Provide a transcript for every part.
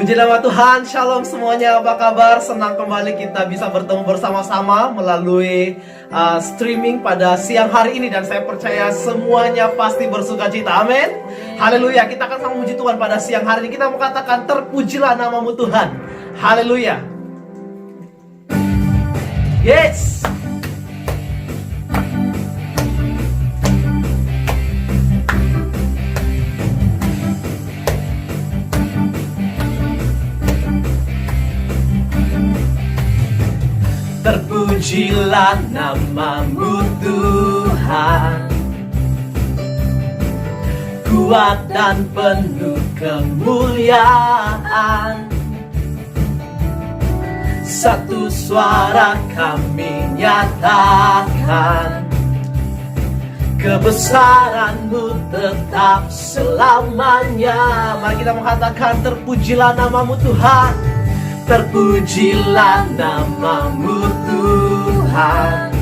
Puji nama Tuhan, shalom semuanya, apa kabar? Senang kembali kita bisa bertemu bersama-sama melalui streaming pada siang hari ini. Dan saya percaya semuanya pasti bersuka cita, amin. Haleluya, kita akan sama memuji Tuhan pada siang hari ini. Kita mau katakan terpujilah namamu Tuhan. Haleluya. Yes. Terpujilah namamu Tuhan, kuat dan penuh kemuliaan. Satu suara kami nyatakan, kebesaran-Mu tetap selamanya. Mari kita mengatakan terpujilah namamu Tuhan. Terpujilah namamu Tuhan,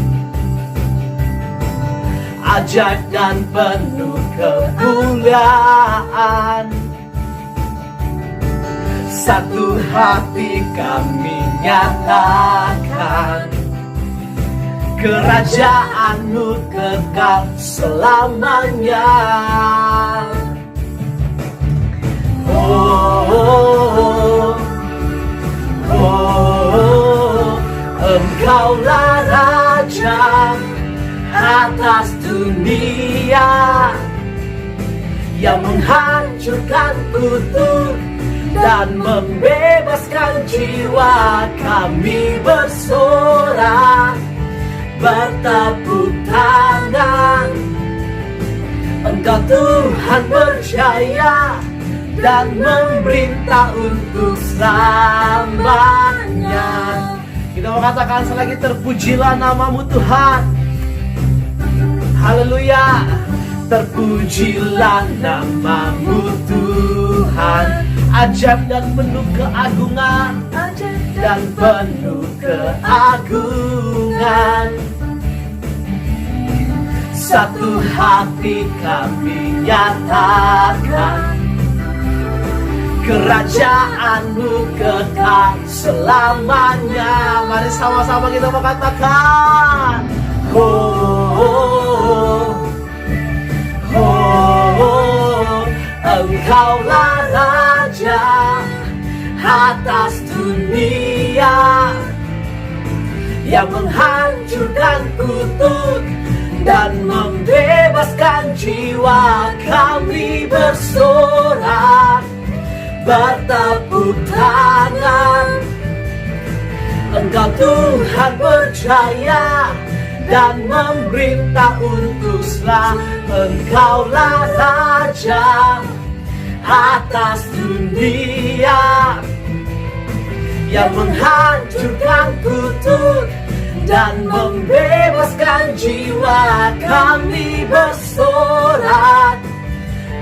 ajaib dan penuh kemuliaan. Satu hati kami nyatakan, kerajaan-Mu kekal selamanya. Engkaulah Raja atas dunia, yang menghancurkan kutuk dan membebaskan jiwa. Kami bersorak, bertepuk tangan. Engkau Tuhan berjaya dan memerintah untuk selamanya. Kita mau katakan selagi terpujilah namamu Tuhan. Haleluya. Terpujilah namamu Tuhan, ajaib dan penuh keagungan, dan penuh keagungan. Satu hati kami nyatakan, kerajaan-Mu kekal selamanya. Mari sama-sama kita mengatakan, Engkaulah Raja atas dunia, yang menghancurkan kutuk dan membebaskan jiwa. Kami bersorak, bertepuk tangan. Engkau Tuhan berjaya dan memerintah untuk selamanya. Engkaulah Raja atas dunia, yang menghancurkan kutuk dan membebaskan jiwa. Kami bersorak,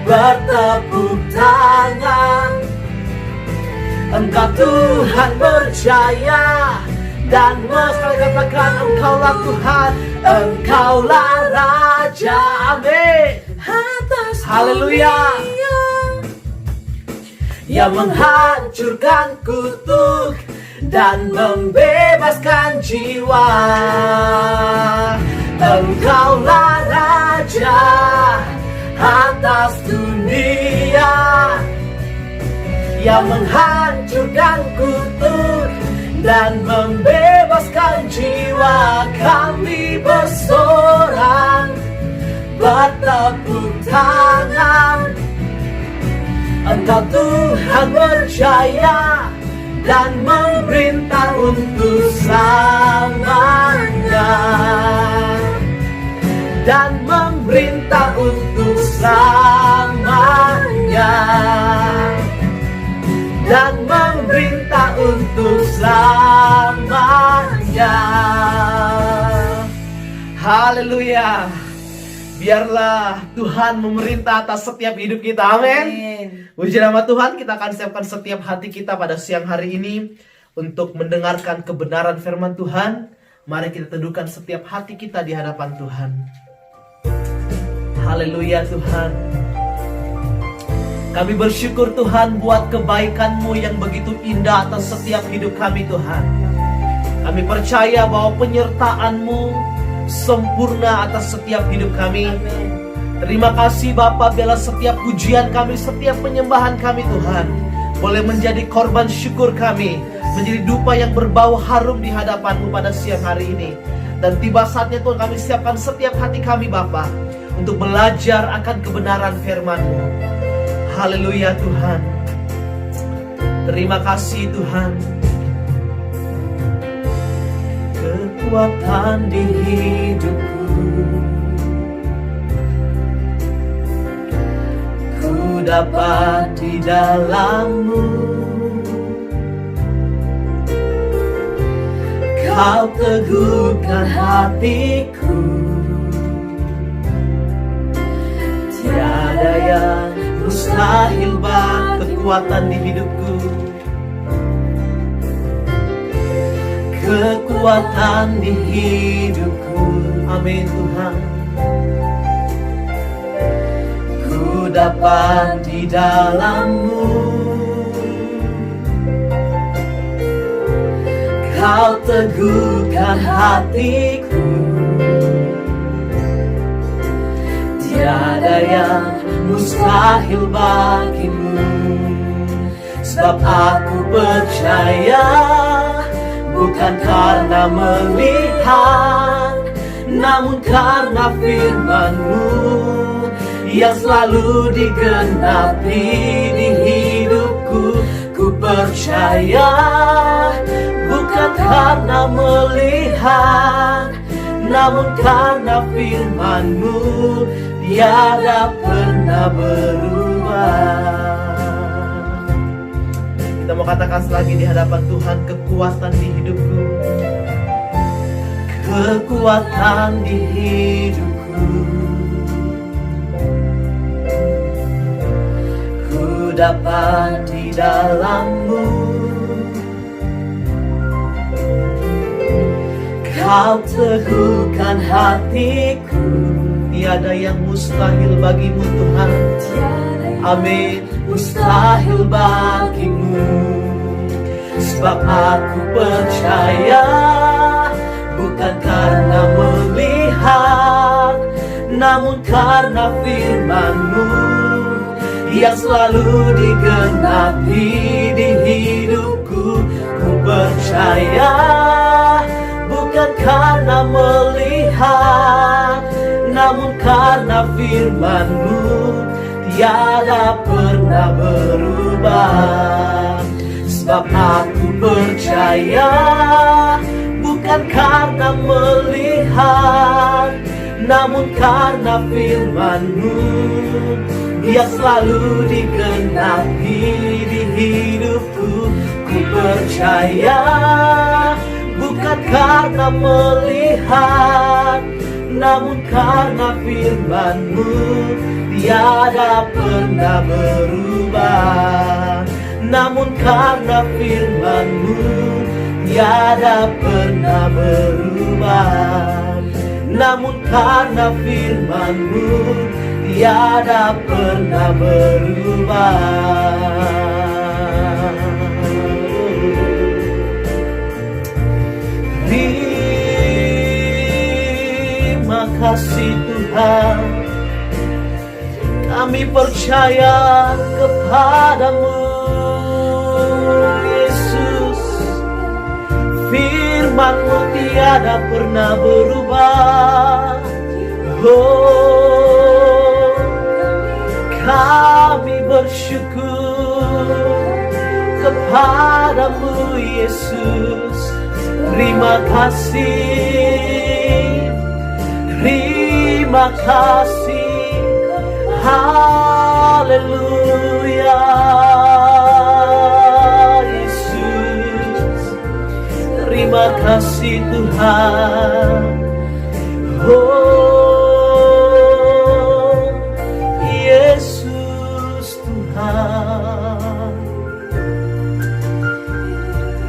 bertepuk tangan. Engkau Tuhan berjaya dan sekali katakan, Engkaulah Tuhan, Engkaulah Raja, amin. Haleluya. Yang menghancurkan kutuk dan membebaskan jiwa. Engkaulah Raja atas dunia, yang menghancurkan kutuk dan membebaskan jiwa. Kami bersorak, bertepuk tangan. Engkau Tuhan berjaya dan memerintah untuk selamanya, dan memerintah untuk selamanya, dan memerintah untuk selamanya. Haleluya. Biarlah Tuhan memerintah atas setiap hidup kita, amin. Puji nama Tuhan. Kita akan siapkan setiap hati kita pada siang hari ini untuk mendengarkan kebenaran firman Tuhan. Mari kita teduhkan setiap hati kita di hadapan Tuhan. Haleluya Tuhan. Kami bersyukur Tuhan buat kebaikan-Mu yang begitu indah atas setiap hidup kami Tuhan. Kami percaya bahwa penyertaan-Mu sempurna atas setiap hidup kami. Terima kasih Bapa, biarlah setiap pujian kami, setiap penyembahan kami Tuhan boleh menjadi korban syukur kami, menjadi dupa yang berbau harum di hadapan-Mu pada siang hari ini. Dan tiba saatnya Tuhan kami siapkan setiap hati kami Bapa untuk belajar akan kebenaran firman-Mu. Haleluya Tuhan. Terima kasih Tuhan. Kekuatan di hidupku, ku dapat di dalam-Mu. Kau teguhkan hatiku, tiada yang mustahil bagi kekuatan di hidupku. Kekuatan di hidupku, amin Tuhan. Ku dapat di dalam-Mu. Kau teguhkan hatiku, tiada yang mustahil bagimu. Sebab aku percaya, bukan karena melihat, namun karena firman-Mu yang selalu digenapi di hidupku. Ku percaya, bukan karena melihat, namun karena firman-Mu tiada pernah berubah. Kita mau katakan lagi di hadapan Tuhan, kekuatan di hidupku. Kekuatan di hidupku, ku dapat di dalam-Mu. Kau teguhkan hatiku, tiada yang mustahil bagimu Tuhan. Amin. Mustahil bagimu. Sebab aku percaya, bukan karena melihat, namun karena firman-Mu yang selalu digenapi di hidupku. Ku percaya, bukan karena melihat, namun karena firman-Mu tiada pernah berubah. Sebab aku percaya, bukan karena melihat, namun karena firman-Mu yang selalu digenapi di hidupku. Ku percaya, bukan karena melihat, namun karena firman-Mu tiada pernah berubah. Namun karena firman-Mu tiada pernah berubah. Namun karena firman-Mu tiada pernah berubah. Terima kasih Tuhan, kami percaya kepadamu Yesus. Firman-Mu tiada pernah berubah. Oh, kami bersyukur kepadamu Yesus. Terima kasih, terima kasih, haleluya Yesus. Terima kasih Tuhan. Oh Yesus Tuhan,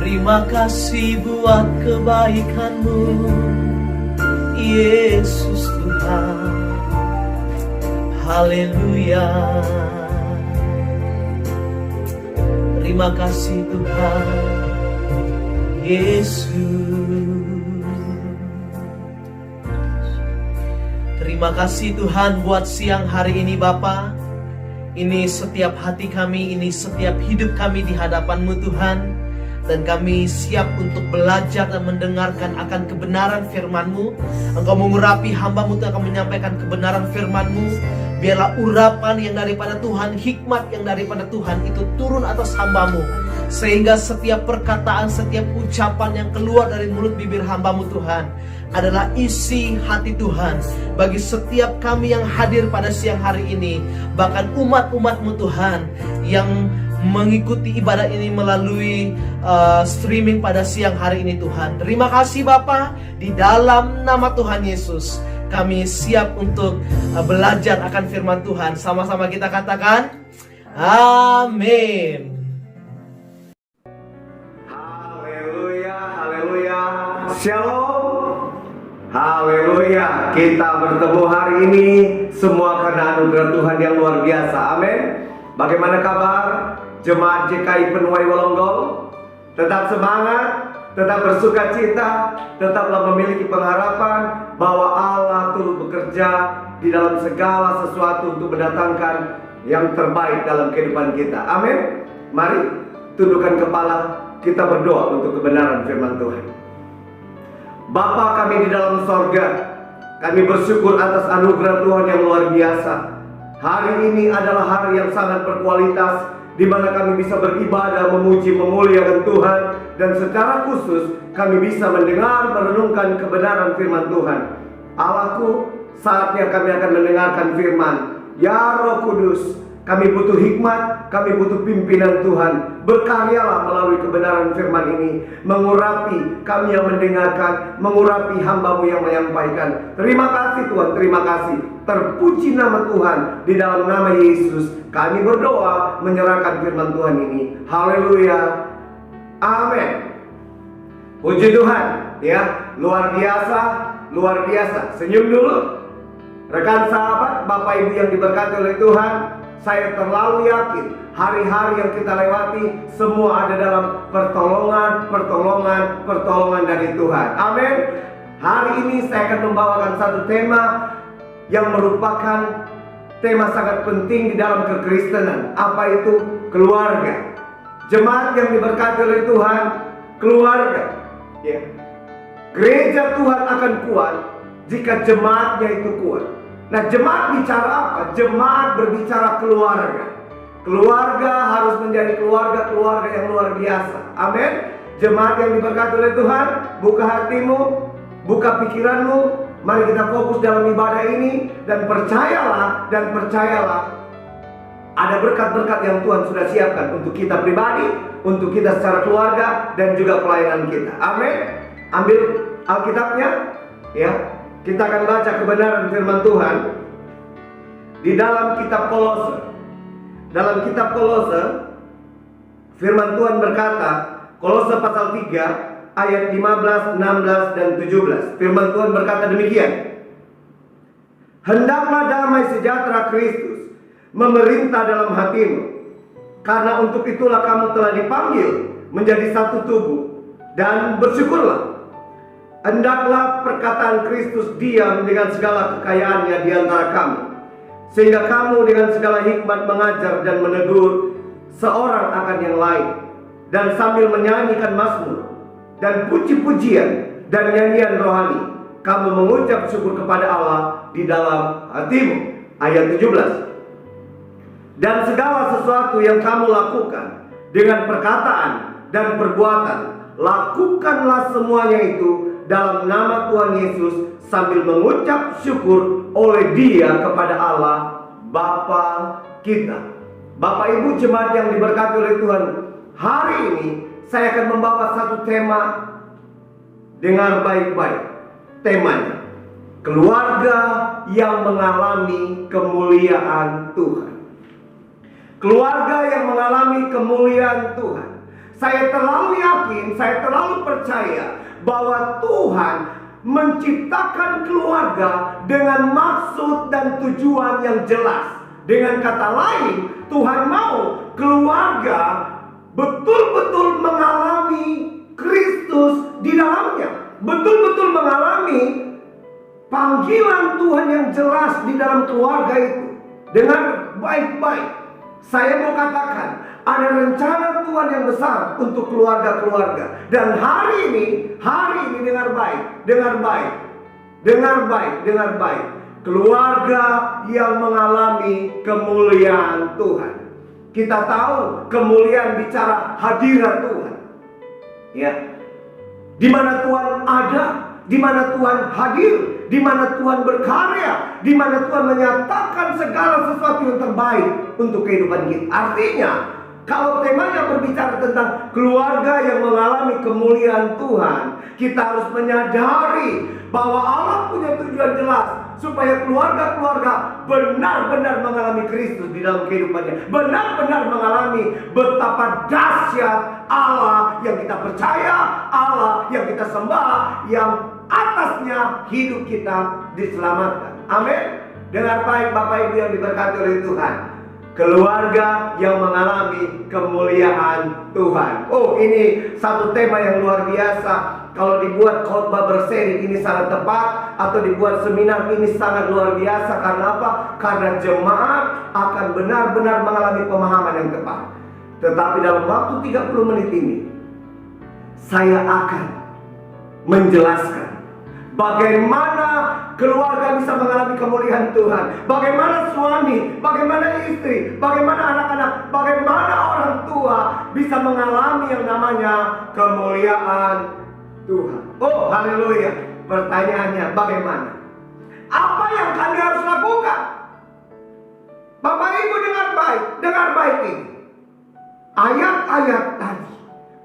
terima kasih buat kebaikan-Mu Yesus Tuhan. Haleluya. Terima kasih Tuhan Yesus. Terima kasih Tuhan buat siang hari ini Bapa. Ini setiap hati kami, ini setiap hidup kami di hadapan-Mu Tuhan. Dan kami siap untuk belajar dan mendengarkan akan kebenaran firman-Mu. Engkau mengurapi hamba-Mu yang akan menyampaikan kebenaran firman-Mu. Biarlah urapan yang daripada Tuhan, hikmat yang daripada Tuhan itu turun atas hamba-Mu. Sehingga setiap perkataan, setiap ucapan yang keluar dari mulut bibir hamba-Mu Tuhan adalah isi hati Tuhan bagi setiap kami yang hadir pada siang hari ini. Bahkan umat-umat-Mu Tuhan yang mengikuti ibadah ini melalui streaming pada siang hari ini Tuhan. Terima kasih Bapa, di dalam nama Tuhan Yesus kami siap untuk belajar akan firman Tuhan. Sama-sama kita katakan amin. Haleluya, haleluya. Shalom. Haleluya. Kita bertemu hari ini semua karena anugerah Tuhan yang luar biasa. Amin. Bagaimana kabar jemaat JKI Penuai Wolonggong? Tetap semangat, tetap bersuka cita, tetaplah memiliki pengharapan bahwa Allah turut bekerja di dalam segala sesuatu untuk mendatangkan yang terbaik dalam kehidupan kita. Amin. Mari tundukkan kepala, kita berdoa untuk kebenaran firman Tuhan. Bapa kami di dalam sorga, kami bersyukur atas anugerah Tuhan yang luar biasa. Hari ini adalah hari yang sangat berkualitas, di mana kami bisa beribadah, memuji, memuliakan Tuhan. Dan secara khusus kami bisa mendengar, merenungkan kebenaran firman Tuhan. Allahku, saatnya kami akan mendengarkan firman. Ya Roh Kudus, kami butuh hikmat, kami butuh pimpinan Tuhan. Berkaryalah melalui kebenaran firman ini, mengurapi kami yang mendengarkan, mengurapi hamba-Mu yang menyampaikan. Terima kasih Tuhan, terima kasih. Terpuji nama Tuhan. Di dalam nama Yesus kami berdoa menyerahkan firman Tuhan ini. Haleluya, amin. Puji Tuhan, ya, luar biasa, luar biasa. Senyum dulu. Rekan sahabat, Bapak Ibu yang diberkati oleh Tuhan, saya terlalu yakin hari-hari yang kita lewati semua ada dalam pertolongan dari Tuhan. Amin. Hari ini saya akan membawakan satu tema yang merupakan tema sangat penting di dalam kekristenan. Apa itu? Keluarga. Jemaat yang diberkati oleh Tuhan, keluarga. Ya. Gereja Tuhan akan kuat jika jemaatnya itu kuat. Nah, jemaat bicara apa? Jemaat berbicara keluarga. Keluarga harus menjadi keluarga yang luar biasa. Amin. Jemaat yang diberkati oleh Tuhan, buka hatimu, buka pikiranmu. Mari kita fokus dalam ibadah ini. Dan percayalah, ada berkat-berkat yang Tuhan sudah siapkan untuk kita pribadi, untuk kita secara keluarga, dan juga pelayanan kita. Amin. Ambil Alkitabnya, ya. Kita akan baca kebenaran firman Tuhan di dalam kitab Kolose. Dalam kitab Kolose, firman Tuhan berkata, Kolose pasal 3 ayat 15, 16 dan 17. Firman Tuhan berkata demikian. Hendaklah damai sejahtera Kristus memerintah dalam hatimu, karena untuk itulah kamu telah dipanggil menjadi satu tubuh, dan bersyukurlah. Hendaklah perkataan Kristus diam dengan segala kekayaannya di antara kamu, sehingga kamu dengan segala hikmat mengajar dan menegur seorang akan yang lain, dan sambil menyanyikan mazmur dan puji-pujian dan nyanyian rohani, kamu mengucap syukur kepada Allah di dalam hatimu. Ayat 17. Dan segala sesuatu yang kamu lakukan dengan perkataan dan perbuatan, lakukanlah semuanya itu dalam nama Tuhan Yesus, sambil mengucap syukur oleh Dia kepada Allah Bapa kita. Bapak Ibu jemaat yang diberkati oleh Tuhan, hari ini saya akan membawa satu tema. Dengar baik-baik temanya: keluarga yang mengalami kemuliaan Tuhan. Keluarga yang mengalami kemuliaan Tuhan. Saya terlalu yakin, saya terlalu percaya bahwa Tuhan menciptakan keluarga dengan maksud dan tujuan yang jelas. Dengan kata lain, Tuhan mau keluarga betul-betul mengalami Kristus di dalamnya, betul-betul mengalami panggilan Tuhan yang jelas di dalam keluarga itu dengan baik-baik. Saya mau katakan, ada rencana Tuhan yang besar untuk keluarga-keluarga. Dan hari ini dengar baik. Keluarga yang mengalami kemuliaan Tuhan. Kita tahu kemuliaan bicara hadirat Tuhan. Ya. Di mana Tuhan ada, di mana Tuhan hadir, di mana Tuhan berkarya, di mana Tuhan menyatakan segala sesuatu yang terbaik untuk kehidupan kita. Artinya, kalau temanya berbicara tentang keluarga yang mengalami kemuliaan Tuhan, kita harus menyadari bahwa Allah punya tujuan jelas supaya keluarga-keluarga benar-benar mengalami Kristus di dalam kehidupannya, benar-benar mengalami betapa dahsyat Allah yang kita percaya, Allah yang kita sembah, yang atasnya hidup kita diselamatkan. Amin. Dengar baik Bapak Ibu yang diberkati oleh Tuhan. Keluarga yang mengalami kemuliaan Tuhan. Oh, ini satu tema yang luar biasa. Kalau dibuat khotbah berseri ini sangat tepat, atau dibuat seminar ini sangat luar biasa. Karena apa? Karena jemaat akan benar-benar mengalami pemahaman yang tepat. Tetapi dalam waktu 30 menit ini, saya akan menjelaskan bagaimana keluarga bisa mengalami kemuliaan Tuhan. Bagaimana suami, bagaimana istri, bagaimana anak-anak, bagaimana orang tua bisa mengalami yang namanya kemuliaan Tuhan. Oh, haleluya. Pertanyaannya, bagaimana? Apa yang kami harus lakukan? Bapak Ibu dengar baik ini. Ayat-ayat tadi,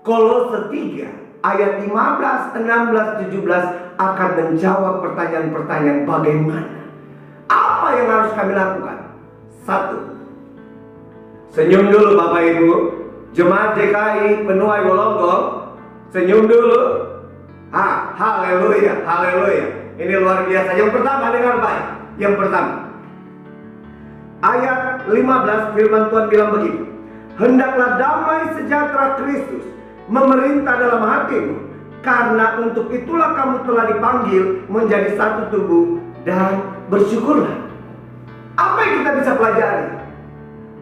Kolose 3 ayat 15, 16, 17 akan menjawab pertanyaan-pertanyaan bagaimana. Apa yang harus kami lakukan? 1. Senyum dulu Bapak Ibu. Jemaat JKI Penuai Wolonggong, senyum dulu. Haleluya, haleluya. Ini luar biasa. Yang pertama, dengar baik. Yang pertama, ayat 15 firman Tuhan bilang begini. Hendaklah damai sejahtera Kristus memerintah dalam hatimu, karena untuk itulah kamu telah dipanggil menjadi satu tubuh, dan bersyukurlah. Apa yang kita bisa pelajari?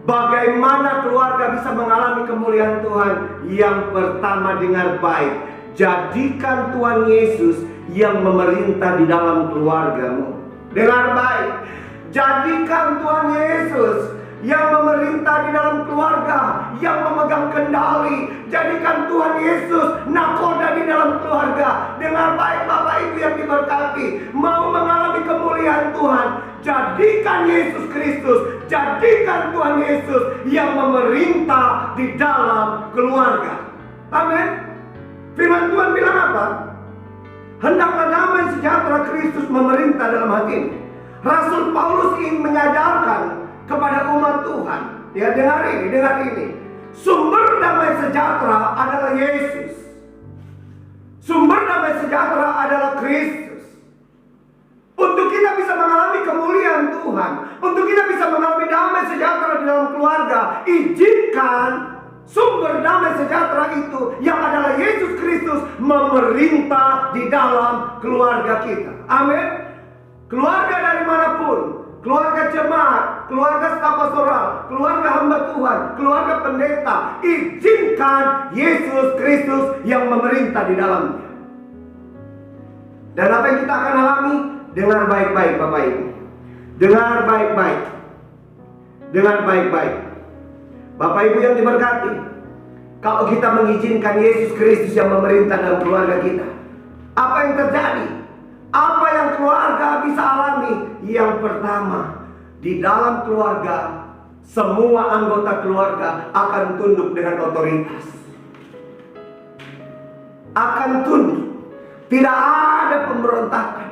Bagaimana keluarga bisa mengalami kemuliaan Tuhan? Yang pertama, dengar baik. Jadikan Tuhan Yesus yang memerintah di dalam keluargamu. Dengar baik. Jadikan Tuhan Yesus yang memerintah di dalam keluarga, yang memegang kendali. Jadikan Tuhan Yesus nakoda di dalam keluarga. Dengar baik Bapak Ibu yang diberkati. Mau mengalami kemuliaan Tuhan, jadikan Yesus Kristus, jadikan Tuhan Yesus yang memerintah di dalam keluarga. Amin. Firman Tuhan bilang apa? Hendaklah damai sejahtera Kristus memerintah dalam hatimu. Rasul Paulus ingin menyadarkan kepada umat Tuhan. Ya, dengar ini. Sumber damai sejahtera adalah Yesus. Sumber damai sejahtera adalah Kristus. Untuk kita bisa mengalami kemuliaan Tuhan, untuk kita bisa mengalami damai sejahtera di dalam keluarga, izinkan sumber damai sejahtera itu yang adalah Yesus Kristus memerintah di dalam keluarga kita. Amin. Keluarga dari manapun, keluarga jemaat, keluarga staf pastoral, keluarga hamba Tuhan, keluarga pendeta, izinkan Yesus Kristus yang memerintah di dalamnya. Dan apa yang kita akan alami? Dengar baik-baik Bapak Ibu. Dengar baik-baik. Dengar baik-baik. Bapak Ibu yang diberkati, kalau kita mengizinkan Yesus Kristus yang memerintah dalam keluarga kita, apa yang terjadi? Apa yang keluarga bisa alami? Yang pertama, di dalam keluarga, semua anggota keluarga akan tunduk dengan otoritas. Akan tunduk. Tidak ada pemberontakan.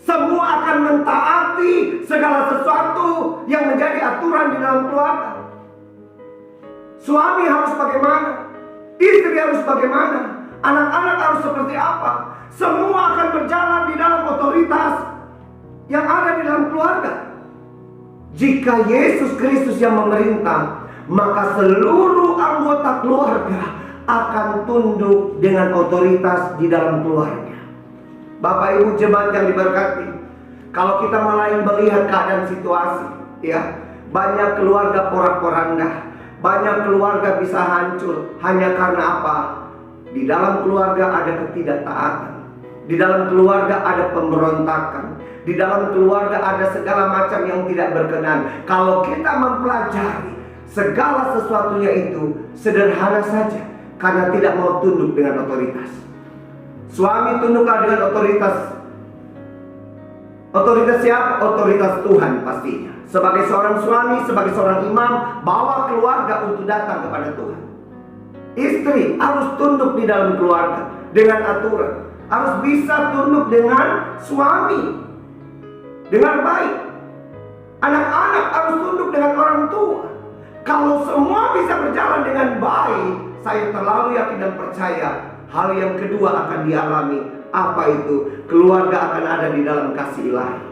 Semua akan mentaati segala sesuatu yang menjadi aturan di dalam keluarga. Suami harus bagaimana, istri harus bagaimana, anak-anak harus seperti apa. Semua akan berjalan di dalam otoritas yang ada di dalam keluarga. Jika Yesus Kristus yang memerintah, maka seluruh anggota keluarga akan tunduk dengan otoritas di dalam keluarga. Bapak Ibu jemaat yang diberkati, kalau kita mulai melihat keadaan situasi, ya, banyak keluarga porak-poranda, banyak keluarga bisa hancur hanya karena apa? Di dalam keluarga ada ketidaktaatan, di dalam keluarga ada pemberontakan, di dalam keluarga ada segala macam yang tidak berkenan. Kalau kita mempelajari segala sesuatunya itu sederhana saja, karena tidak mau tunduk dengan otoritas. Suami tunduklah dengan otoritas. Otoritas siapa? Otoritas Tuhan pastinya. Sebagai seorang suami, sebagai seorang imam, bawa keluarga untuk datang kepada Tuhan. Istri harus tunduk di dalam keluarga dengan aturan. Harus bisa tunduk dengan suami dengan baik. Anak-anak harus tunduk dengan orang tua. Kalau semua bisa berjalan dengan baik, saya terlalu yakin dan percaya hal yang kedua akan dialami. Apa itu? Keluarga akan ada di dalam kasih ilahi.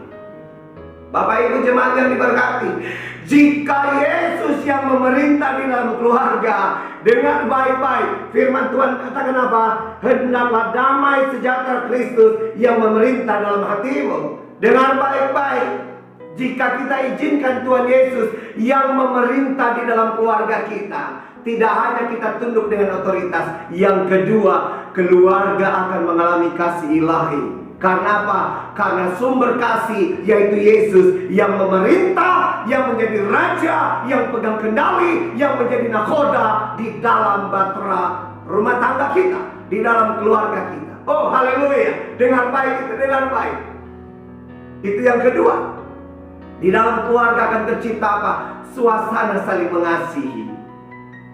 Bapak Ibu jemaat yang diberkati, jika Yesus yang memerintah di dalam keluarga dengan baik-baik, firman Tuhan katakan apa? Hendaklah damai sejahtera Kristus yang memerintah dalam hatimu. Dengan baik-baik, jika kita izinkan Tuhan Yesus yang memerintah di dalam keluarga kita, tidak hanya kita tunduk dengan otoritas. Yang kedua, keluarga akan mengalami kasih ilahi. Karena apa? Karena sumber kasih yaitu Yesus yang memerintah, yang menjadi raja, yang pegang kendali, yang menjadi nakhoda di dalam bahtera rumah tangga kita, di dalam keluarga kita. Oh haleluya, dengan baik itu, dengan baik. Itu yang kedua. Di dalam keluarga akan tercipta apa? Suasana saling mengasihi.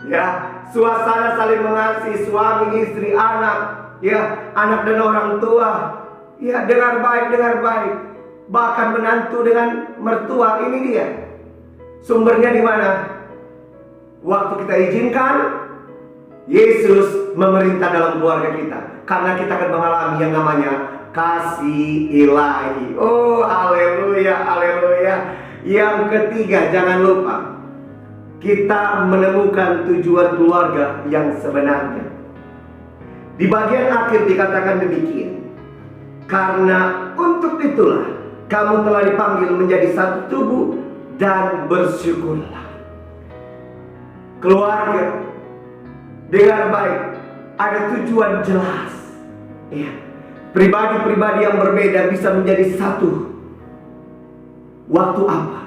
Ya, suasana saling mengasihi, suami, istri, anak, ya, anak dan orang tua. Ya, dengar baik, dengar baik. Bahkan menantu dengan mertua, ini dia. Sumbernya di mana? Waktu kita izinkan Yesus memerintah dalam keluarga kita, karena kita akan mengalami yang namanya kasih ilahi. Oh, haleluya, haleluya. Yang ketiga, jangan lupa, kita menemukan tujuan keluarga yang sebenarnya. Di bagian akhir dikatakan demikian. Karena untuk itulah kamu telah dipanggil menjadi satu tubuh dan bersyukurlah. Keluarga dengan baik ada tujuan jelas. Ya. Pribadi-pribadi yang berbeda bisa menjadi satu. Waktu apa?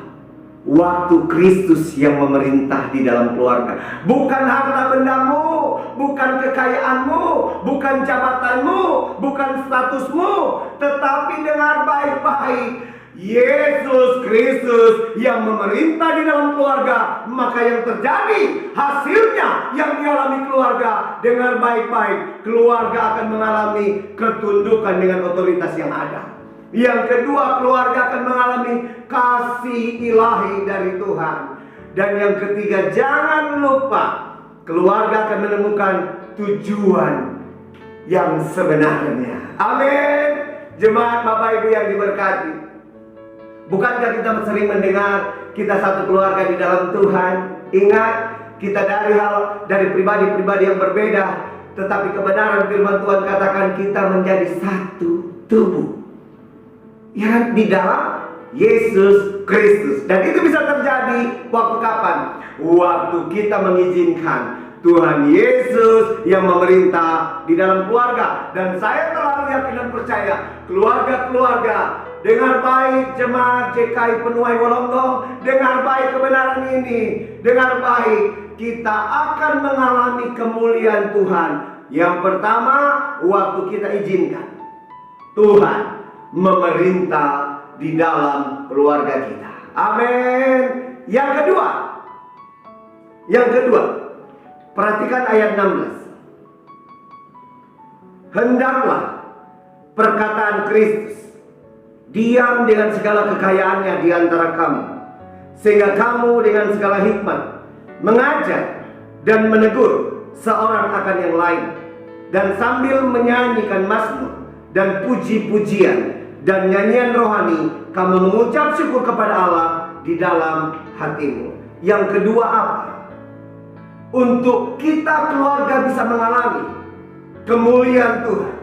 Waktu Kristus yang memerintah di dalam keluarga. Bukan harta bendamu, bukan kekayaanmu, bukan jabatanmu, bukan statusmu, tetapi dengan baik-baik Yesus Kristus yang memerintah di dalam keluarga. Maka yang terjadi, hasilnya yang dialami keluarga dengan baik-baik, keluarga akan mengalami ketundukan dengan otoritas yang ada. Yang kedua, keluarga akan mengalami kasih ilahi dari Tuhan. Dan yang ketiga, jangan lupa, keluarga akan menemukan tujuan yang sebenarnya. Amin. Jemaat Bapak Ibu yang diberkati, bukankah kita sering mendengar kita satu keluarga di dalam Tuhan? Ingat, kita dari pribadi-pribadi yang berbeda, tetapi kebenaran firman Tuhan katakan kita menjadi satu tubuh. Ya, di dalam Yesus Kristus. Dan itu bisa terjadi waktu kapan? Waktu kita mengizinkan Tuhan Yesus yang memerintah di dalam keluarga. Dan saya terlalu yakin dan percaya, keluarga-keluarga, dengar baik jemaat JKI Penuai Wolonggong, dengar baik kebenaran ini, dengar baik, kita akan mengalami kemuliaan Tuhan. Yang pertama, waktu kita izinkan Tuhan memerintah di dalam keluarga kita. Amin. Yang kedua, perhatikan ayat 16. Hendaklah perkataan Kristus diam dengan segala kekayaannya di antara kamu, sehingga kamu dengan segala hikmat mengajar dan menegur seorang akan yang lain, dan sambil menyanyikan mazmur dan puji-pujian dan nyanyian rohani, kamu mengucap syukur kepada Allah di dalam hatimu. Yang kedua apa? untuk kita keluarga bisa mengalami kemuliaan Tuhan.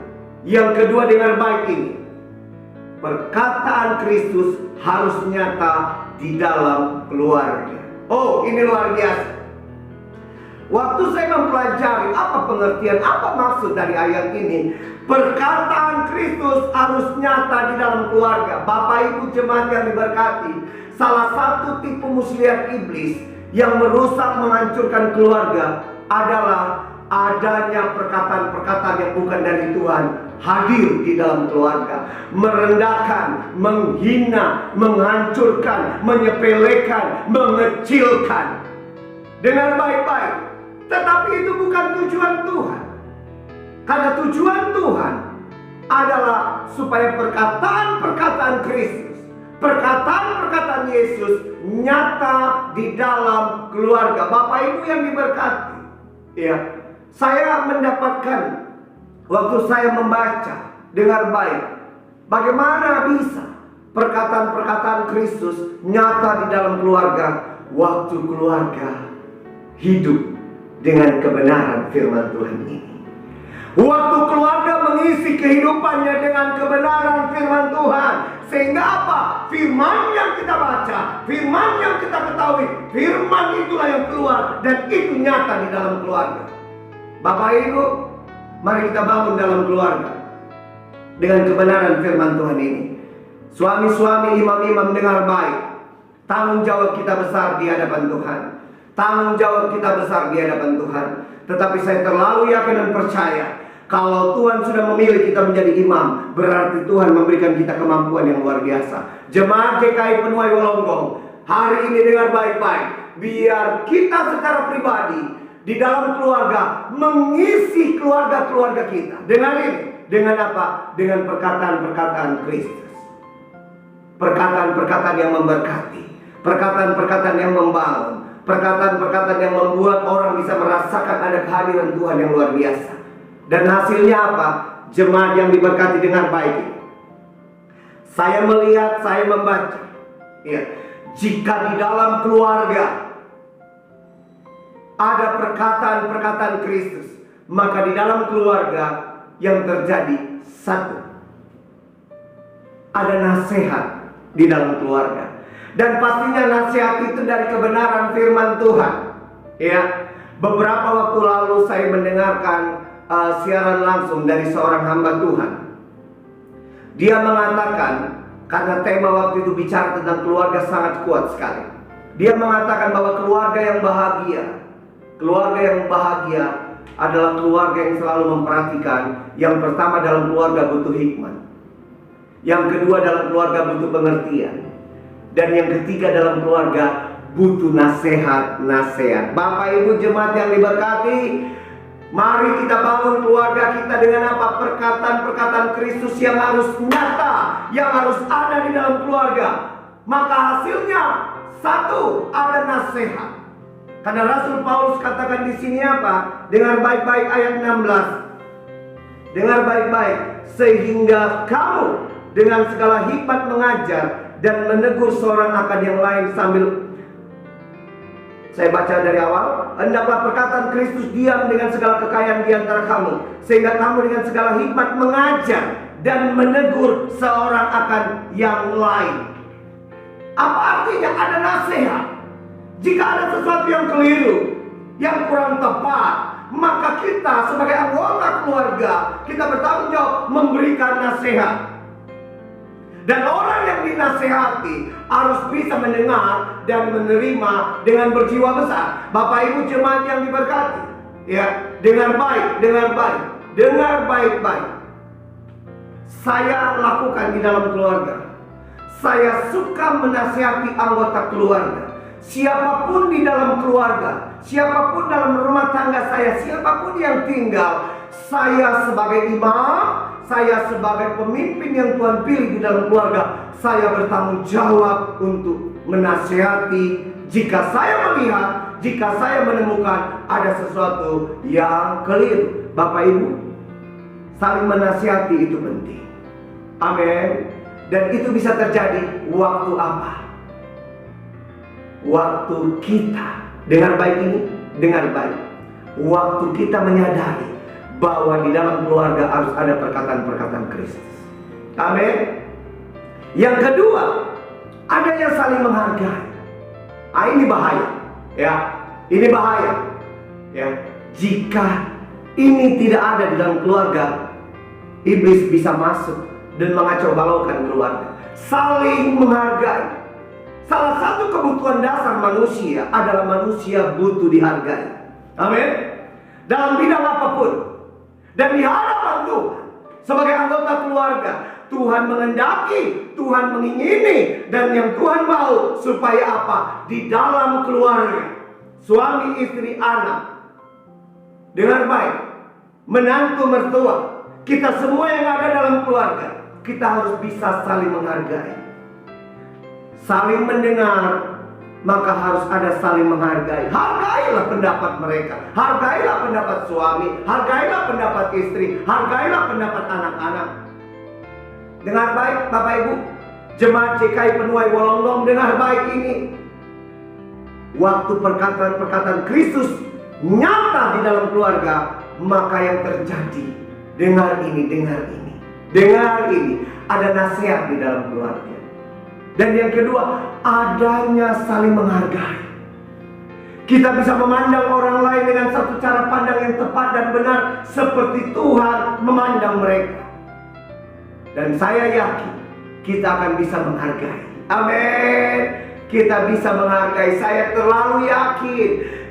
Yang kedua, dengar baik ini. Perkataan Kristus harus nyata di dalam keluarga. Oh, ini luar biasa. Waktu saya mempelajari apa pengertian, apa maksud dari ayat ini, perkataan Kristus harus nyata di dalam keluarga. Bapak Ibu jemaat yang diberkati, salah satu tipu muslihat iblis yang merusak, menghancurkan keluarga adalah adanya perkataan-perkataan yang bukan dari Tuhan hadir di dalam keluarga, merendahkan, menghina, menghancurkan, menyepelekan, mengecilkan. Dengar baik-baik. Tetapi itu bukan tujuan Tuhan. Karena tujuan Tuhan adalah supaya perkataan-perkataan Kristus, perkataan-perkataan Yesus nyata di dalam keluarga. Bapak Ibu yang diberkati, ya, saya mendapatkan waktu saya membaca, dengar baik, bagaimana bisa perkataan-perkataan Kristus nyata di dalam keluarga waktu keluarga hidup dengan kebenaran firman Tuhan ini. Waktu keluarga mengisi kehidupannya dengan kebenaran firman Tuhan. Sehingga apa? Firman yang kita baca, firman yang kita ketahui, firman itulah yang keluar dan itu nyata di dalam keluarga. Bapak Ibu, mari kita bangun dalam keluarga dengan kebenaran firman Tuhan ini. Suami-suami, imam-imam, dengar baik. Tanggung jawab kita besar di hadapan Tuhan. Tanggung jawab kita besar di hadapan Tuhan. Tetapi saya terlalu yakin dan percaya, kalau Tuhan sudah memilih kita menjadi imam, berarti Tuhan memberikan kita kemampuan yang luar biasa. Jemaat GKI Penuai Wolonggong, hari ini dengar baik-baik. Biar kita secara pribadi di dalam keluarga mengisi keluarga-keluarga kita. Dengar ini, dengan apa? Dengan perkataan-perkataan Kristus. Perkataan-perkataan yang memberkati, perkataan-perkataan yang membangun, perkataan-perkataan yang membuat orang bisa merasakan ada kehadiran Tuhan yang luar biasa. Dan hasilnya apa? Jemaat yang diberkati, dengar baik. Saya melihat, saya membaca, ya, jika di dalam keluarga ada perkataan-perkataan Kristus, maka di dalam keluarga yang terjadi satu, ada nasihat di dalam keluarga. Dan pastinya nasihat itu dari kebenaran firman Tuhan. Ya, beberapa waktu lalu saya mendengarkan siaran langsung dari seorang hamba Tuhan. Dia mengatakan, karena tema waktu itu bicara tentang keluarga sangat kuat sekali. Dia mengatakan bahwa keluarga yang bahagia adalah keluarga yang selalu memperhatikan. Yang pertama, dalam keluarga butuh hikmat. Yang kedua, dalam keluarga butuh pengertian. Dan yang ketiga, dalam keluarga butuh nasihat. Bapak Ibu jemaat yang diberkati, mari kita bangun keluarga kita dengan apa? Perkataan-perkataan Kristus yang harus nyata, yang harus ada di dalam keluarga. Maka hasilnya satu, ada nasihat. Karena Rasul Paulus katakan di sini apa? Dengar baik-baik ayat 16. Dengar baik-baik, sehingga kamu dengan segala hikmat mengajar dan menegur seorang akan yang lain sambil, saya baca dari awal, hendaklah perkataan Kristus diam dengan segala kekayaan di antara kamu, sehingga kamu dengan segala hikmat mengajar dan menegur seorang akan yang lain. Apa artinya? Ada nasihat. Jika ada sesuatu yang keliru, yang kurang tepat, maka kita sebagai anggota keluarga, kita bertanggung jawab memberikan nasihat. Dan orang yang dinasehati harus bisa mendengar dan menerima dengan berjiwa besar. Bapak Ibu jemaat yang diberkati, ya, dengar baik-baik. Saya lakukan di dalam keluarga. Saya suka menasehati anggota keluarga. Siapapun di dalam keluarga, siapapun dalam rumah tangga saya, siapapun yang tinggal, saya sebagai imam, saya sebagai pemimpin yang Tuhan pilih di dalam keluarga, saya bertanggung jawab untuk menasihati jika saya melihat, jika saya menemukan ada sesuatu yang keliru. Bapak Ibu, saling menasihati itu penting. Amin. Dan itu bisa terjadi waktu apa? Waktu kita, dengar baik ini, dengar baik. Waktu kita menyadari bahwa di dalam keluarga harus ada perkataan-perkataan Kristus. Amin. Yang kedua, adanya saling menghargai. Ini bahaya, ya. Ini bahaya, ya. Jika ini tidak ada di dalam keluarga, iblis bisa masuk dan mengacau balaukan keluarga. Saling menghargai. Salah satu kebutuhan dasar manusia adalah manusia butuh dihargai. Amin. Dalam bidang apapun dan di hadapan Tuhan, sebagai anggota keluarga, Tuhan mengendaki, Tuhan mengingini, dan yang Tuhan mau supaya apa? Di dalam keluarga, suami, istri, anak, dengar baik, menantu, mertua, kita semua yang ada dalam keluarga, kita harus bisa saling menghargai, saling mendengar. Maka harus ada saling menghargai. Hargailah pendapat mereka, hargailah pendapat suami, hargailah pendapat istri, hargailah pendapat anak-anak. Dengar baik Bapak Ibu, jemaat CKI Penuai Wolonggong, dengar baik ini. Waktu perkataan-perkataan Kristus nyata di dalam keluarga, maka yang terjadi, dengar ini, dengar ini, dengar ini, ada nasihat di dalam keluarga. Dan yang kedua, adanya saling menghargai. Kita bisa memandang orang lain dengan satu cara pandang yang tepat dan benar, seperti Tuhan memandang mereka. Dan saya yakin kita akan bisa menghargai. Amin. Kita bisa menghargai. Saya terlalu yakin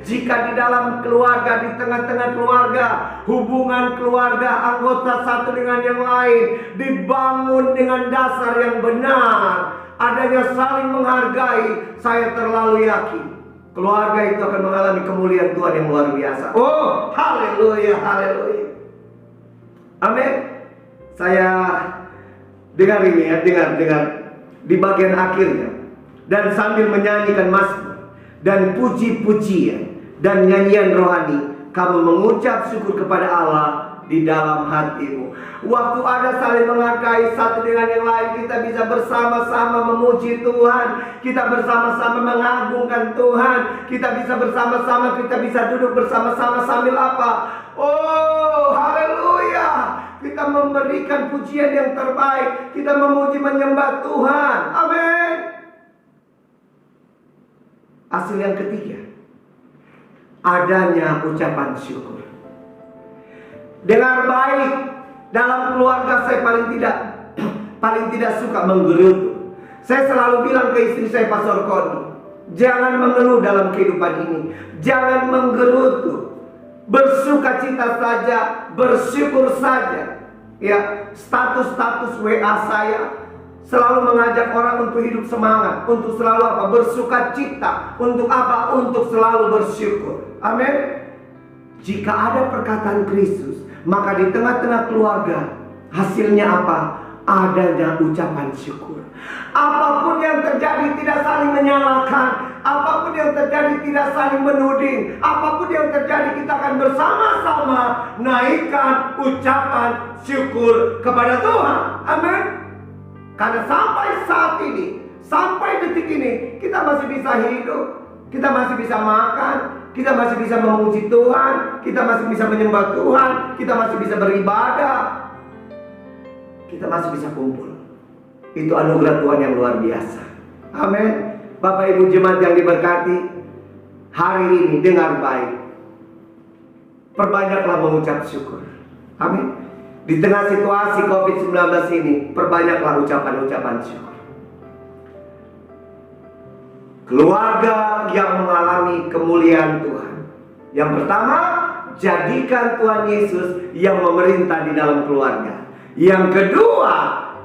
jika di dalam keluarga, di tengah-tengah keluarga, hubungan keluarga anggota satu dengan yang lain dibangun dengan dasar yang benar, adanya saling menghargai, saya terlalu yakin keluarga itu akan mengalami kemuliaan Tuhan yang luar biasa. Oh, haleluya, haleluya. Amin. Saya dengar ini ya, dengar di bagian akhirnya. Dan sambil menyanyikan mazmur dan puji-pujian dan nyanyian rohani, kamu mengucap syukur kepada Allah di dalam hatimu. Waktu ada saling menghargai satu dengan yang lain, kita bisa bersama-sama memuji Tuhan, kita bersama-sama mengagungkan Tuhan, kita bisa bersama-sama, kita bisa duduk bersama-sama sambil apa? Oh, haleluya. Kita memberikan pujian yang terbaik, kita memuji menyembah Tuhan. Amin. Hasil yang ketiga, adanya ucapan syukur. Dengar baik, dalam keluarga saya paling tidak suka menggerutu. Saya selalu bilang ke istri saya, Pastor Koni, jangan mengeluh dalam kehidupan ini, jangan menggerutu, bersukacita saja, bersyukur saja. Ya, status WA saya selalu mengajak orang untuk hidup semangat, untuk selalu apa? Bersukacita. Untuk apa? Untuk selalu bersyukur. Amin. Jika ada perkataan Kristus, maka di tengah-tengah keluarga hasilnya apa? Adanya ucapan syukur. Apapun yang terjadi tidak saling menyalahkan, apapun yang terjadi tidak saling menuding, apapun yang terjadi kita akan bersama-sama naikkan ucapan syukur kepada Tuhan. Amin. Karena sampai saat ini, sampai detik ini, kita masih bisa hidup, kita masih bisa makan, kita masih bisa memuji Tuhan, kita masih bisa menyembah Tuhan, kita masih bisa beribadah, kita masih bisa kumpul. Itu anugerah Tuhan yang luar biasa. Amin. Bapak Ibu jemaat yang diberkati, hari ini dengar baik, perbanyaklah mengucap syukur. Amin. Di tengah situasi COVID-19 ini, perbanyaklah ucapan-ucapan syukur. Keluarga yang mengalami kemuliaan Tuhan, yang pertama, jadikan Tuhan Yesus yang memerintah di dalam keluarga. Yang kedua,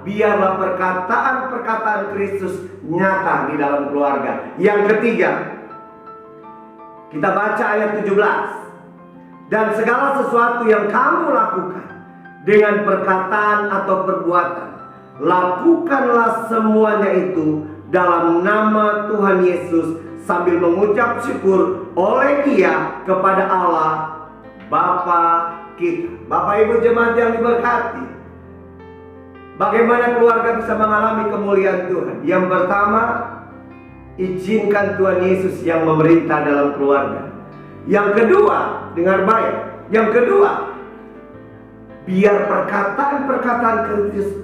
biarlah perkataan-perkataan Kristus nyata di dalam keluarga. Yang ketiga, kita baca ayat 17. Dan segala sesuatu yang kamu lakukan dengan perkataan atau perbuatan, lakukanlah semuanya itu dalam nama Tuhan Yesus, sambil mengucap syukur oleh Dia kepada Allah Bapa kita. Bapak Ibu jemaat yang diberkati, bagaimana keluarga bisa mengalami kemuliaan Tuhan? Yang pertama, izinkan Tuhan Yesus yang memerintah dalam keluarga. Yang kedua, dengar baik. Yang kedua, biar perkataan-perkataan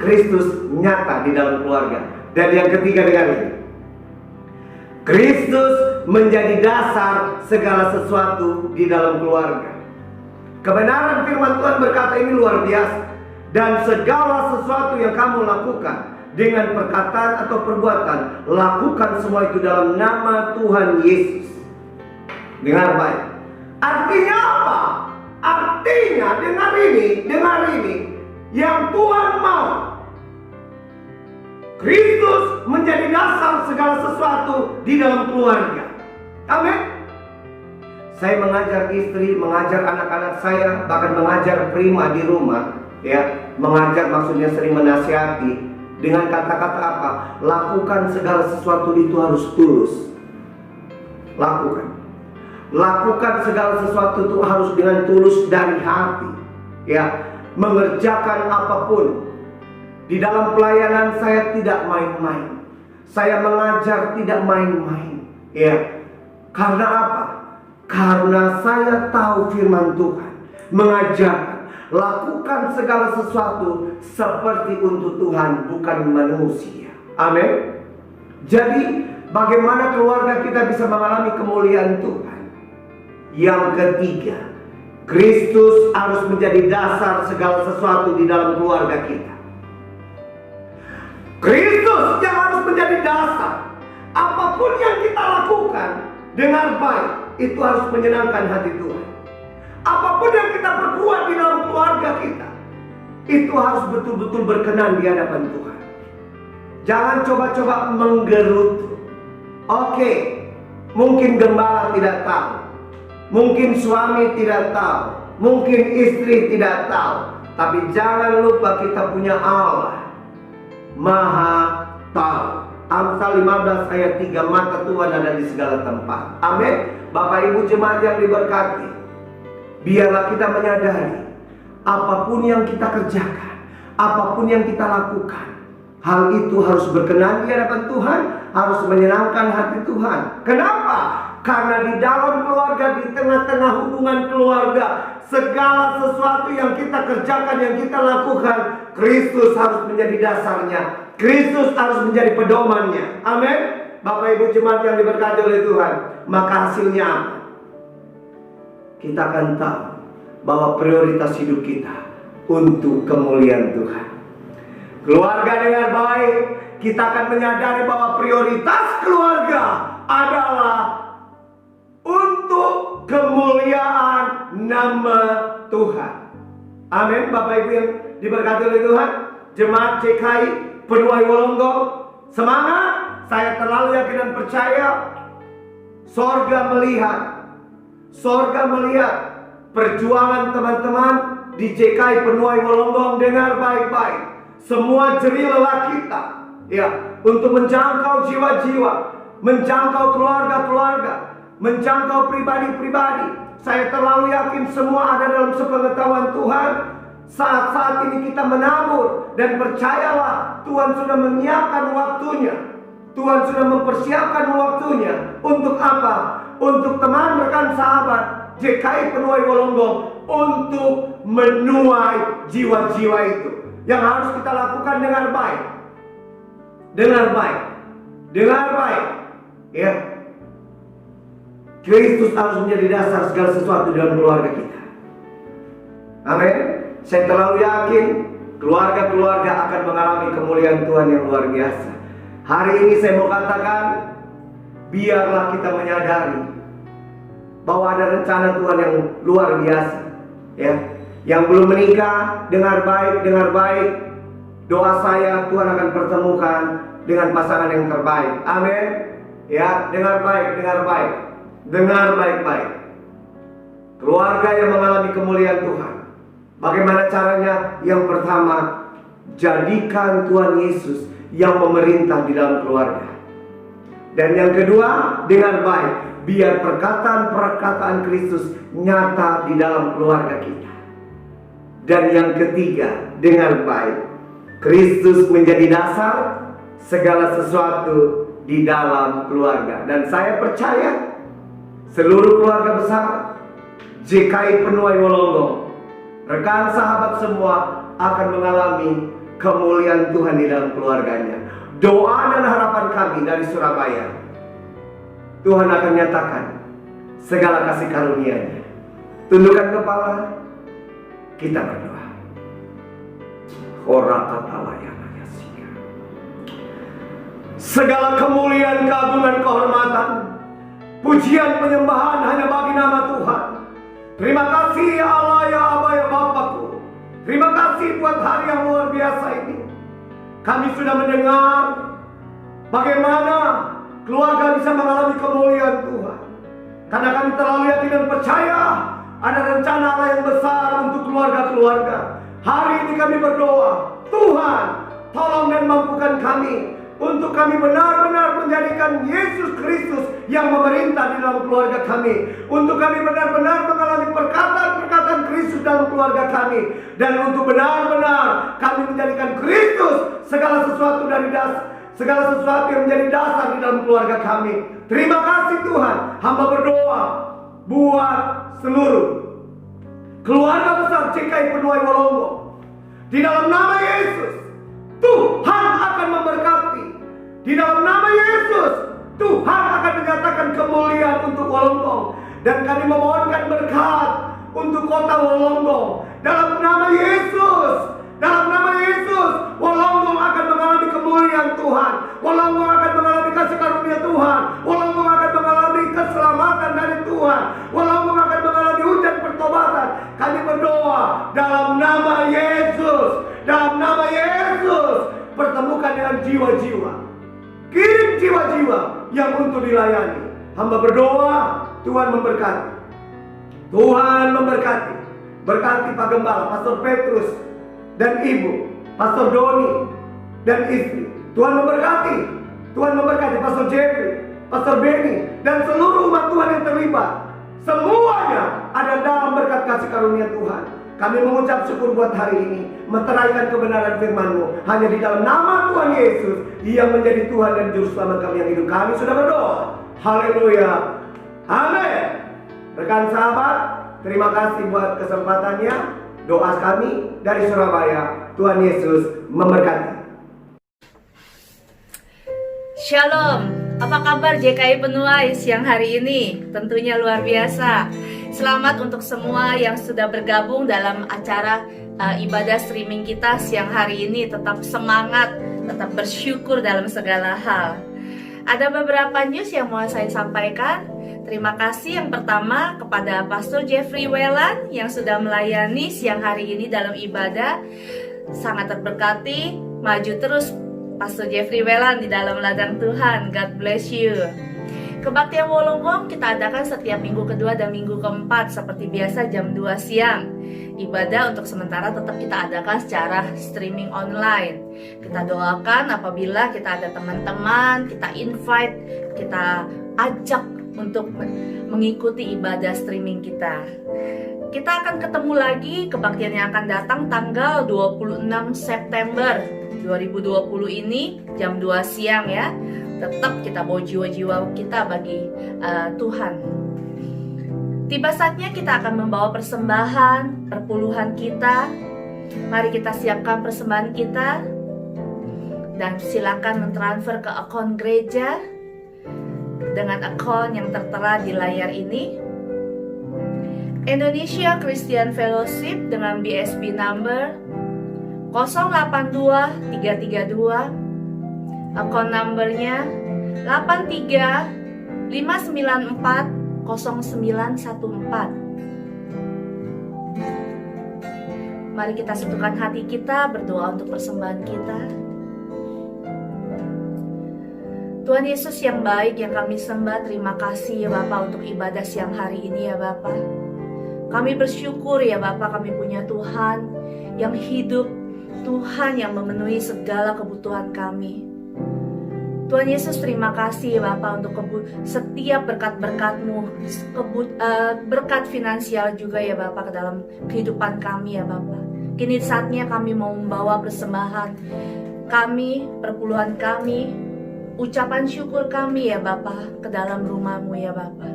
Kristus nyata di dalam keluarga. Dan yang ketiga, dengar ini. Kristus menjadi dasar segala sesuatu di dalam keluarga. Kebenaran firman Tuhan berkata ini luar biasa. Dan segala sesuatu yang kamu lakukan dengan perkataan atau perbuatan, lakukan semua itu dalam nama Tuhan Yesus. Dengar baik. Artinya apa? Artinya dengar ini. Yang Tuhan mau, Kristus menjadi dasar segala sesuatu di dalam keluarga. Amin. Saya mengajar istri, mengajar anak-anak saya, bahkan mengajar prima di rumah, ya. Mengajar maksudnya sering menasihati dengan kata-kata apa? Lakukan segala sesuatu itu harus tulus. Lakukan segala sesuatu itu harus dengan tulus dari hati, ya. Mengerjakan apapun. Di dalam pelayanan saya tidak main-main. Saya mengajar tidak main-main, ya. Karena apa? Karena saya tahu firman Tuhan mengajarkan, lakukan segala sesuatu seperti untuk Tuhan, bukan manusia. Amin. Jadi bagaimana keluarga kita bisa mengalami kemuliaan Tuhan? Yang ketiga, Kristus harus menjadi dasar segala sesuatu di dalam keluarga kita. Kristus yang harus menjadi dasar. Apapun yang kita lakukan dengan baik, itu harus menyenangkan hati Tuhan. Apapun yang kita perbuat di dalam keluarga kita, itu harus betul-betul berkenan di hadapan Tuhan. Jangan coba-coba menggerutu. Oke, mungkin gembala tidak tahu, mungkin suami tidak tahu, mungkin istri tidak tahu, tapi jangan lupa kita punya Allah Maha tahu. Amsal 15 ayat 3, mata Tuhan ada di segala tempat. Amin. Bapak Ibu jemaat yang diberkati, biarlah kita menyadari apapun yang kita kerjakan, apapun yang kita lakukan, hal itu harus berkenan di hadapan Tuhan, harus menyenangkan hati Tuhan. Kenapa? Karena di dalam keluarga, di tengah-tengah hubungan keluarga, segala sesuatu yang kita kerjakan, yang kita lakukan, Kristus harus menjadi dasarnya. Kristus harus menjadi pedomannya. Amin. Bapak Ibu jemaat yang diberkati oleh Tuhan, maka hasilnya apa? Kita akan tahu bahwa prioritas hidup kita untuk kemuliaan Tuhan. Keluarga dengan baik, kita akan menyadari bahwa prioritas keluarga adalah untuk kemuliaan nama Tuhan. Amin. Bapak Ibu yang diberkati oleh Tuhan, jemaat CKI Penuai Wolonggong, semangat. Saya terlalu yakin dan percaya sorga melihat perjuangan teman-teman di CKI Penuai Wolonggong. Dengar baik-baik, semua jerih lelah kita, ya, untuk menjangkau jiwa-jiwa, menjangkau keluarga-keluarga, menjangkau pribadi-pribadi. Saya terlalu yakin semua ada dalam sepengetahuan Tuhan. Saat-saat ini kita menabur, dan percayalah Tuhan sudah menyiapkan waktunya. Tuhan sudah mempersiapkan waktunya. Untuk apa? Untuk teman, rekan, sahabat JKI Penuai Wolonggong, untuk menuai jiwa-jiwa itu. Yang harus kita lakukan dengan baik. Dengar baik, ya. Kristus harus menjadi dasar segala sesuatu dalam keluarga kita. Amin. Saya terlalu yakin keluarga-keluarga akan mengalami kemuliaan Tuhan yang luar biasa. Hari ini saya mau katakan, biarlah kita menyadari bahwa ada rencana Tuhan yang luar biasa, ya. Yang belum menikah, dengar baik. Doa saya, Tuhan akan pertemukan dengan pasangan yang terbaik. Amin. Ya, dengar baik-baik. Keluarga yang mengalami kemuliaan Tuhan, bagaimana caranya? Yang pertama, jadikan Tuhan Yesus yang memerintah di dalam keluarga. Dan yang kedua, dengar baik, biar perkataan-perkataan Kristus nyata di dalam keluarga kita. Dan yang ketiga, dengar baik, Kristus menjadi dasar segala sesuatu di dalam keluarga. Dan saya percaya seluruh keluarga besar JKI Penuai Wolongo, rekan sahabat semua akan mengalami kemuliaan Tuhan di dalam keluarganya. Doa dan harapan kami dari Surabaya, Tuhan akan nyatakan segala kasih karunia-Nya. Tundukkan kepala, kita berdoa. Segala kemuliaan, keagungan, kehormatan, pujian, penyembahan hanya bagi nama Tuhan. Terima kasih ya Allah, ya Aba, ya Bapakku. Terima kasih buat hari yang luar biasa ini. Kami sudah mendengar bagaimana keluarga bisa mengalami kemuliaan Tuhan. Karena kami terlalu yakin dan percaya ada rencana Allah yang besar untuk keluarga-keluarga. Hari ini kami berdoa, Tuhan tolong dan mampukan kami untuk kami benar-benar menjadikan Yesus Kristus yang memerintah di dalam keluarga kami. Untuk kami benar-benar mengalami perkataan-perkataan Kristus dalam keluarga kami. Dan untuk benar-benar kami menjadikan Kristus segala sesuatu dari dasar, segala sesuatu yang menjadi dasar di dalam keluarga kami. Terima kasih Tuhan. Hamba berdoa buat seluruh keluarga besar JKI Penuai Wolongo. Di dalam nama Yesus, Tuhan akan memberkati. Di dalam nama Yesus, Tuhan akan menyatakan kemuliaan untuk Wolongo. Dan kami memohonkan berkat untuk kota Wolongo. Dalam nama Yesus, dalam nama Yesus, Wolongo akan mengalami kemuliaan Tuhan. Wolongo akan mengalami kasih karunia Tuhan. Wolongo akan mengalami keselamatan dari Tuhan. Wolongo akan mengalami hujan pertobatan. Kami berdoa dalam nama Yesus. Dalam nama Yesus, pertemukan dengan jiwa-jiwa. Kirim jiwa-jiwa yang untuk dilayani. Hamba berdoa, Tuhan memberkati. Tuhan memberkati. Berkati Pak Gembala, Pastor Petrus, dan Ibu, Pastor Doni, dan istri. Tuhan memberkati. Tuhan memberkati Pastor Jeffrey, Pastor Benny, dan seluruh umat Tuhan yang terlibat. Semuanya ada dalam berkat kasih karunia Tuhan. Kami mengucap syukur buat hari ini, meteraikan kebenaran firman-Mu. Hanya di dalam nama Tuhan Yesus yang menjadi Tuhan dan Juru Selamat kami yang hidup. Kami sudah berdoa. Haleluya. Amin. Rekan sahabat, terima kasih buat kesempatannya. Doa kami dari Surabaya. Tuhan Yesus memberkati. Shalom, apa kabar JKI Penuai siang hari ini? Tentunya luar biasa. Selamat untuk semua yang sudah bergabung dalam acara ibadah streaming kita siang hari ini. Tetap semangat, tetap bersyukur dalam segala hal. Ada beberapa news yang mau saya sampaikan. Terima kasih yang pertama kepada Pastor Jeffrey Welan yang sudah melayani siang hari ini dalam ibadah. Sangat terberkati, maju terus Pastor Jeffrey Welan di dalam ladang Tuhan. God bless you. Kebaktian Wolongo kita adakan setiap minggu kedua dan minggu keempat seperti biasa jam 2 siang. Ibadah untuk sementara tetap kita adakan secara streaming online. Kita doakan apabila kita ada teman-teman, kita invite, kita ajak untuk mengikuti ibadah streaming kita. Kita akan ketemu lagi kebaktian yang akan datang tanggal 26 September 2020 ini jam 2 siang ya. Tetap kita bawa jiwa-jiwa kita bagi Tuhan. Tiba saatnya kita akan membawa persembahan, perpuluhan kita. Mari kita siapkan persembahan kita. Dan silakan mentransfer ke akun gereja dengan akun yang tertera di layar ini. Indonesia Christian Fellowship dengan BSB number 082332. Akun numbernya 83594914. Mari kita satukan hati kita berdoa untuk persembahan kita. Tuhan Yesus yang baik yang kami sembah, terima kasih ya Bapa untuk ibadah siang hari ini ya Bapa. Kami bersyukur ya Bapa, kami punya Tuhan yang hidup, Tuhan yang memenuhi segala kebutuhan kami. Tuhan Yesus terima kasih ya Bapa untuk setiap berkat-berkat-Mu, berkat finansial juga ya Bapa ke dalam kehidupan kami ya Bapa. Kini saatnya kami mau membawa persembahan kami, perpuluhan kami, ucapan syukur kami ya Bapa ke dalam rumah-Mu ya Bapa.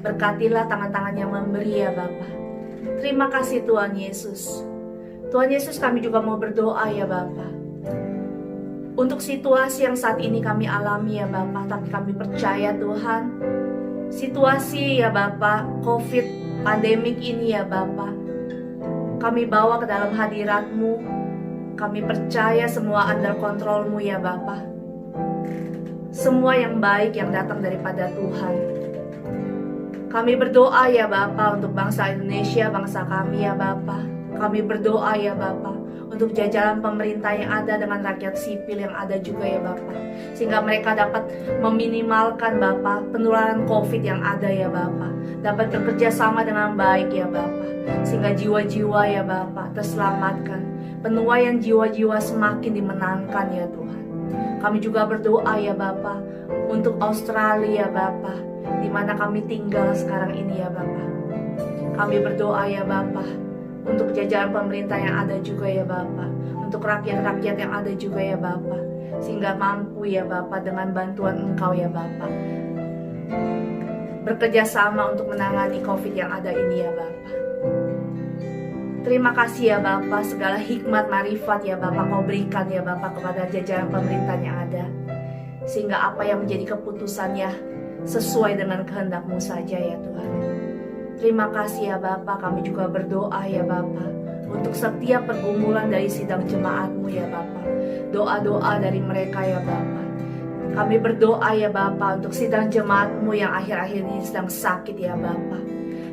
Berkatilah tangan-tangan yang memberi ya Bapa. Terima kasih Tuhan Yesus. Tuhan Yesus, kami juga mau berdoa ya Bapa, untuk situasi yang saat ini kami alami ya Bapa. Tapi kami percaya Tuhan, situasi ya Bapa, COVID pandemik ini ya Bapa, kami bawa ke dalam hadirat-Mu. Kami percaya semua under kontrol-Mu ya Bapa. Semua yang baik yang datang daripada Tuhan. Kami berdoa ya Bapa untuk bangsa Indonesia, bangsa kami ya Bapa. Kami berdoa ya Bapa untuk jajaran pemerintah yang ada dengan rakyat sipil yang ada juga ya Bapa. Sehingga mereka dapat meminimalkan Bapa penularan COVID yang ada ya Bapa. Dapat bekerja sama dengan baik ya Bapa. Sehingga jiwa-jiwa ya Bapa terselamatkan. Penuaian jiwa-jiwa semakin dimenangkan ya Tuhan. Kami juga berdoa ya Bapa untuk Australia Bapa, di mana kami tinggal sekarang ini ya Bapa. Kami berdoa ya Bapa untuk jajaran pemerintah yang ada juga ya Bapa, untuk rakyat-rakyat yang ada juga ya Bapa, sehingga mampu ya Bapa dengan bantuan Engkau ya Bapa bekerja sama untuk menangani COVID yang ada ini ya Bapa. Terima kasih ya Bapa, segala hikmat marifat ya Bapa Kau berikan ya Bapa kepada jajaran pemerintah yang ada, sehingga apa yang menjadi keputusannya sesuai dengan kehendak-Mu saja ya Tuhan. Terima kasih ya Bapa, kami juga berdoa ya Bapa untuk setiap pergumulan dari sidang jemaat-Mu ya Bapa. Doa-doa dari mereka ya Bapa. Kami berdoa ya Bapa untuk sidang jemaat-Mu yang akhir-akhir ini sedang sakit ya Bapa,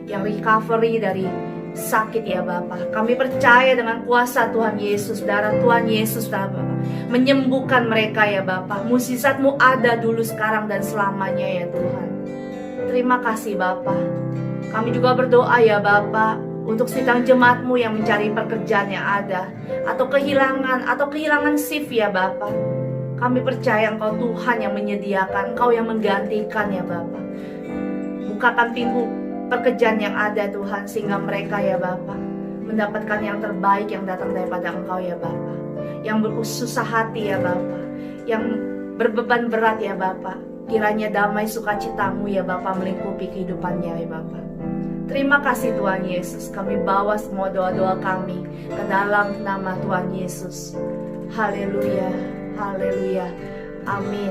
yang recovery dari sakit ya Bapa. Kami percaya dengan kuasa Tuhan Yesus, darah Tuhan Yesus Bapa, menyembuhkan mereka ya Bapa. Mukjizat-Mu ada dulu, sekarang, dan selamanya ya Tuhan. Terima kasih Bapa. Kami juga berdoa ya Bapa untuk sidang jemaat-Mu yang mencari pekerjaan yang ada, atau kehilangan shift ya Bapa. Kami percaya Engkau Tuhan yang menyediakan, Engkau yang menggantikan ya Bapa. Bukakan pintu pekerjaan yang ada Tuhan, sehingga mereka ya Bapa mendapatkan yang terbaik yang datang daripada Engkau ya Bapa. Yang bersusah hati ya Bapa, yang berbeban berat ya Bapa, kiranya damai sukacita-Mu ya Bapa melingkupi kehidupannya ya Bapa. Terima kasih Tuhan Yesus. Kami bawa semua doa-doa kami ke dalam nama Tuhan Yesus. Haleluya, haleluya, amin.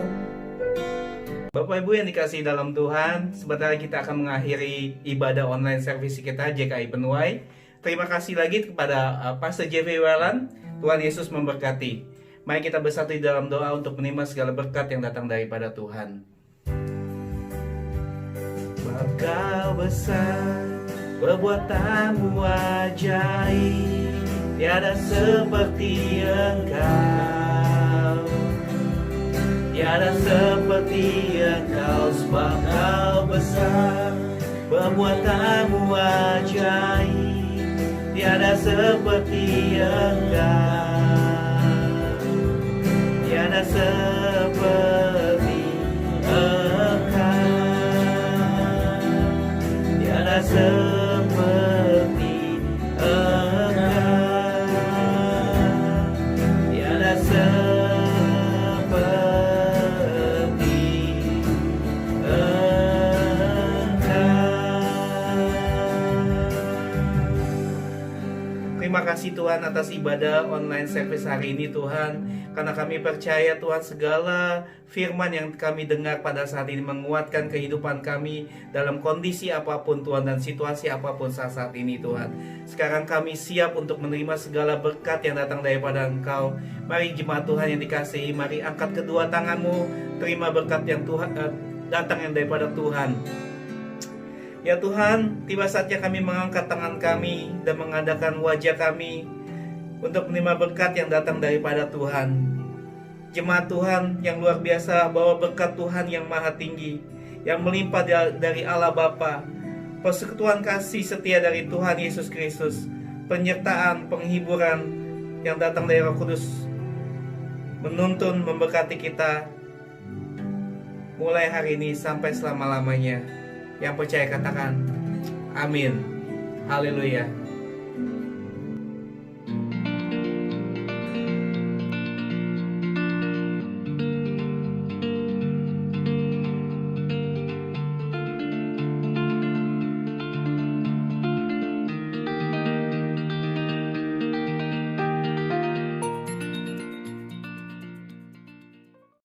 Bapak Ibu yang dikasihi dalam Tuhan, sebentar lagi kita akan mengakhiri ibadah online service kita JKI Penuai. Terima kasih lagi kepada Pastor JV Welan. Tuhan Yesus memberkati. Mari kita bersatu di dalam doa untuk menerima segala berkat yang datang daripada Tuhan. Sebab Kau besar, perbuatan-Mu ajaib, tiada seperti Engkau. Tiada seperti Engkau, sebab Kau besar, perbuatan-Mu ajaib, tiada seperti Engkau. Tiada seperti Engkau. Tiada seperti Engkau. Tiada Terima kasih Tuhan atas ibadah online service hari ini Tuhan. Karena kami percaya Tuhan segala firman yang kami dengar pada saat ini menguatkan kehidupan kami dalam kondisi apapun Tuhan dan situasi apapun saat ini Tuhan. Sekarang kami siap untuk menerima segala berkat yang datang daripada Engkau. Mari jemaat Tuhan yang dikasihi, mari angkat kedua tanganmu, terima berkat yang Tuhan datang yang daripada Tuhan. Ya Tuhan, tiba saatnya kami mengangkat tangan kami dan mengadakan wajah kami untuk menerima berkat yang datang daripada Tuhan. Jemaat Tuhan yang luar biasa, bawa berkat Tuhan yang maha tinggi, yang melimpah dari Allah Bapa, persekutuan kasih setia dari Tuhan Yesus Kristus, penyertaan, penghiburan yang datang dari Roh Kudus, menuntun, memberkati kita mulai hari ini sampai selama-lamanya. Yang percaya katakan amin. Haleluya.